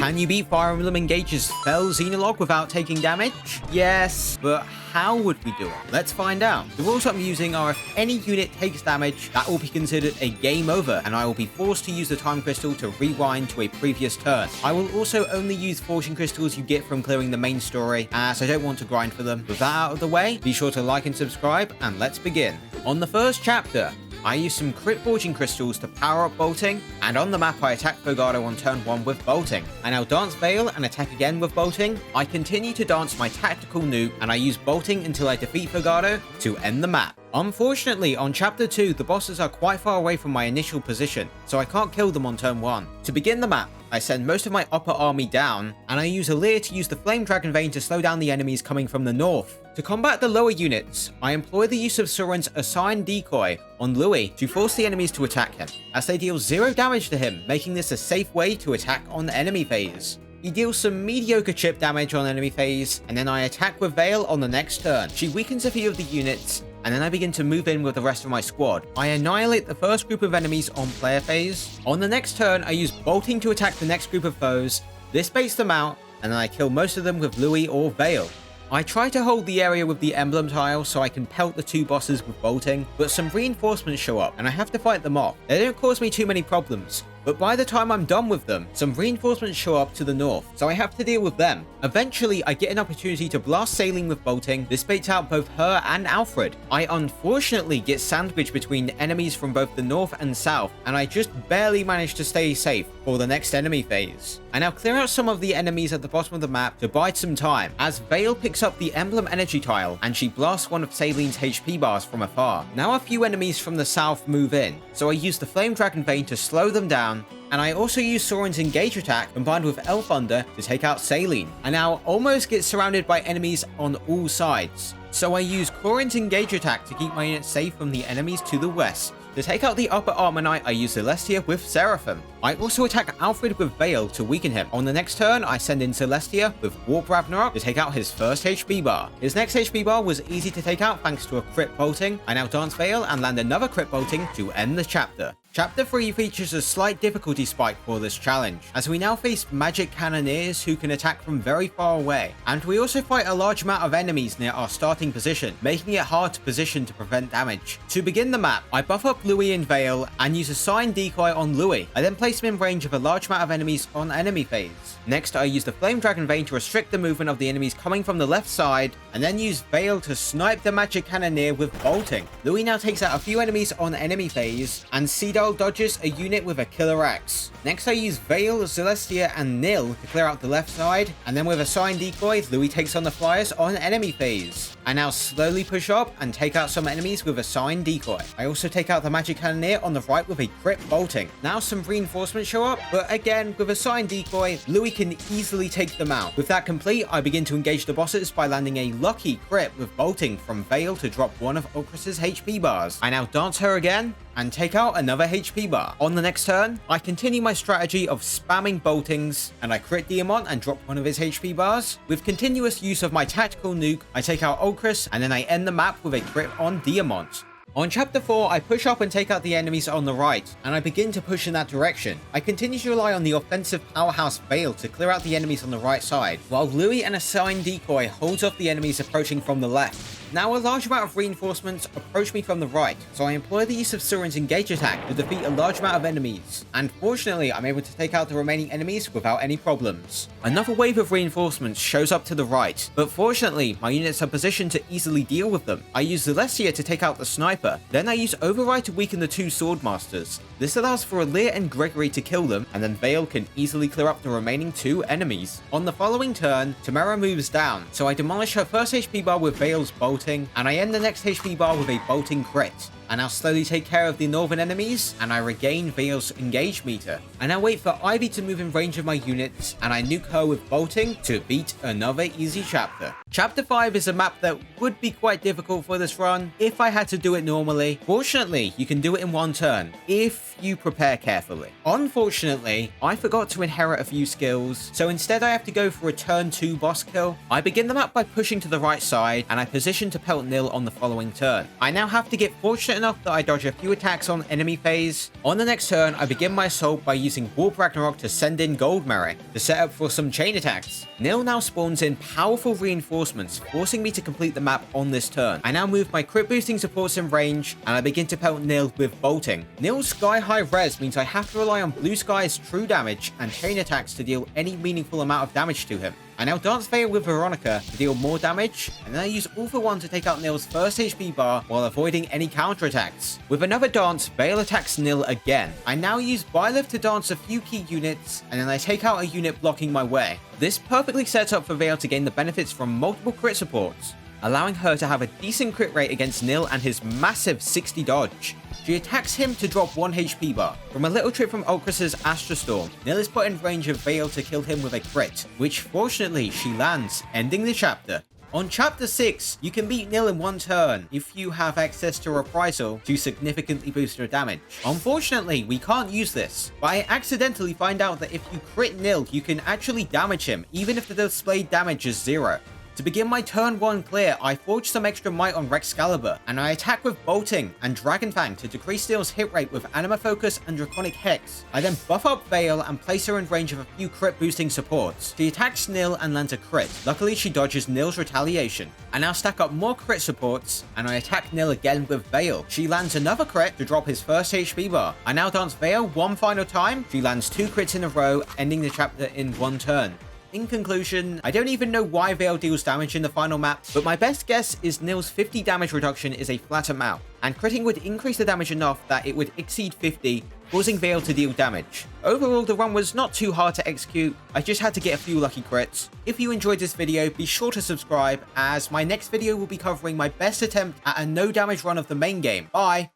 Can you beat Fire Emblem Engage's Fell Xenologue without taking damage? Yes, but how would we do it? Let's find out. The rules I'm using are if any unit takes damage, that will be considered a game over, and I will be forced to use the time crystal to rewind to a previous turn. I will also only use fortune crystals you get from clearing the main story, as I don't want to grind for them. With that out of the way, be sure to like and subscribe, and let's begin. On the first chapter, I use some crit fortune crystals to power up bolting, and on the map I attack Fogado on turn 1 with bolting. I now dance Veil and attack again with bolting. I continue to dance my tactical nuke, and I use bolting until I defeat Fogado to end the map. Unfortunately, on chapter 2, the bosses are quite far away from my initial position, so I can't kill them on turn 1. To begin the map, I send most of my upper army down, and I use Alear to use the Flame Dragon Vein to slow down the enemies coming from the north. To combat the lower units, I employ the use of Soren's assigned decoy on Louis to force the enemies to attack him, as they deal 0 damage to him, making this a safe way to attack on enemy phase. He deals some mediocre chip damage on enemy phase, and then I attack with Veil on the next turn. She weakens a few of the units, and then I begin to move in with the rest of my squad. I annihilate the first group of enemies on player phase. On the next turn, I use bolting to attack the next group of foes. This baits them out, and then I kill most of them with Louis or Veil. I try to hold the area with the emblem tile so I can pelt the 2 bosses with bolting, but some reinforcements show up and I have to fight them off. They don't cause me too many problems, but by the time I'm done with them, some reinforcements show up to the north, so I have to deal with them. Eventually, I get an opportunity to blast Saline with bolting. This baits out both her and Alfred. I unfortunately get sandwiched between enemies from both the north and south, and I just barely manage to stay safe for the next enemy phase. I now clear out some of the enemies at the bottom of the map to bide some time, as Veil picks up the Emblem energy tile, and she blasts one of Saline's HP bars from afar. Now a few enemies from the south move in, so I use the Flame Dragon Vein to slow them down, and I also use Soren's Engage attack combined with Elf Thunder to take out Saline. I now almost get surrounded by enemies on all sides, so I use Corin's Engage attack to keep my units safe from the enemies to the west. To take out the upper armor knight, I use Celestia with Seraphim. I also attack Alfred with Veil to weaken him. On the next turn, I send in Celestia with Warp Ragnarok to take out his first HP bar. His next HP bar was easy to take out thanks to a crit bolting. I now dance Veil and land another crit bolting to end the chapter. Chapter 3 features a slight difficulty spike for this challenge, as we now face magic cannoneers who can attack from very far away, and we also fight a large amount of enemies near our starting position, making it hard to position to prevent damage. To begin the map, I buff up Louis and Veil and use a Sign Decoy on Louis. I then place him in range of a large amount of enemies on enemy phase. Next, I use the Flame Dragon Vein to restrict the movement of the enemies coming from the left side, and then use Veil to snipe the magic cannoneer with bolting. Louis now takes out a few enemies on enemy phase, and Cedar dodges a unit with a killer axe. Next I use Veil, Celestia, and Nil to clear out the left side, and then with a Sign Decoy, Louis takes on the flyers on enemy phase. I now slowly push up and take out some enemies with a Sign Decoy. I also take out the magic cannoneer on the right with a crit bolting. Now some reinforcements show up, but again with a Sign Decoy, Louis can easily take them out. With that complete, I begin to engage the bosses by landing a lucky crit with bolting from Veil to drop one of Ulcris's HP bars. I now dance her again and take out another HP bar. On the next turn, I continue my strategy of spamming boltings, and I crit Diamant and drop one of his HP bars. With continuous use of my tactical nuke, I take out Ulcris, and then I end the map with a crit on Diamant. On chapter 4, I push up and take out the enemies on the right, and I begin to push in that direction. I continue to rely on the offensive powerhouse Veil to clear out the enemies on the right side, while Louis and a Sign Decoy holds off the enemies approaching from the left. Now a large amount of reinforcements approach me from the right, so I employ the use of Soren's Engage attack to defeat a large amount of enemies, and fortunately I'm able to take out the remaining enemies without any problems. Another wave of reinforcements shows up to the right, but fortunately my units are positioned to easily deal with them. I use Celestia to take out the sniper, then I use Override to weaken the 2 Swordmasters. This allows for Alear and Gregory to kill them, and then Veil can easily clear up the remaining 2 enemies. On the following turn, Tamara moves down, so I demolish her first HP bar with Veil's bolting, and I end the next HP bar with a bolting crit. I now slowly take care of the northern enemies, and I regain Veil's engage meter. I now wait for Ivy to move in range of my units, and I nuke her with bolting to beat another easy chapter. Chapter 5 is a map that would be quite difficult for this run if I had to do it normally. Fortunately, you can do it in one turn, if you prepare carefully. Unfortunately, I forgot to inherit a few skills, so instead I have to go for a turn 2 boss kill. I begin the map by pushing to the right side, and I position to pelt Nil on the following turn. I now have to get fortunate enough that I dodge a few attacks on enemy phase. On the next turn, I begin my assault by using Warp Ragnarok to send in Gold Merrick to set up for some chain attacks. Nil now spawns in powerful reinforcements, forcing me to complete the map on this turn. I now move my crit boosting supports in range, and I begin to pelt Nil with bolting. Nil's sky high res means I have to rely on Blue Sky's true damage and chain attacks to deal any meaningful amount of damage to him. I now dance Veil with Veronica to deal more damage, and then I use All for One to take out Nil's first HP bar while avoiding any counterattacks. With another dance, Veil attacks Nil again. I now use Byleth to dance a few key units, and then I take out a unit blocking my way. This perfectly sets up for Veil to gain the benefits from multiple crit supports, allowing her to have a decent crit rate against Nil and his massive 60 dodge. She attacks him to drop 1 HP bar. From a little trick from Ulcrus's Astra Storm, Nil is put in range of Veil to kill him with a crit, which fortunately she lands, ending the chapter. On Chapter 6, you can beat Nil in 1 turn if you have access to Reprisal to significantly boost your damage. Unfortunately, we can't use this, but I accidentally find out that if you crit Nil, you can actually damage him, even if the displayed damage is 0. To begin my turn 1 clear, I forge some extra might on Rexcalibur, and I attack with Bolting and Dragonfang to decrease Nil's hit rate with Anima Focus and Draconic Hex. I then buff up Veil and place her in range of a few crit boosting supports. She attacks Nil and lands a crit. Luckily, she dodges Nil's retaliation. I now stack up more crit supports, and I attack Nil again with Veil. She lands another crit to drop his first HP bar. I now dance Veil 1 final time. She lands 2 crits in a row, ending the chapter in 1 turn. In conclusion, I don't even know why Veil deals damage in the final map, but my best guess is Nil's 50 damage reduction is a flat amount, and critting would increase the damage enough that it would exceed 50, causing Veil to deal damage. Overall, the run was not too hard to execute, I just had to get a few lucky crits. If you enjoyed this video, be sure to subscribe, as my next video will be covering my best attempt at a no damage run of the main game. Bye!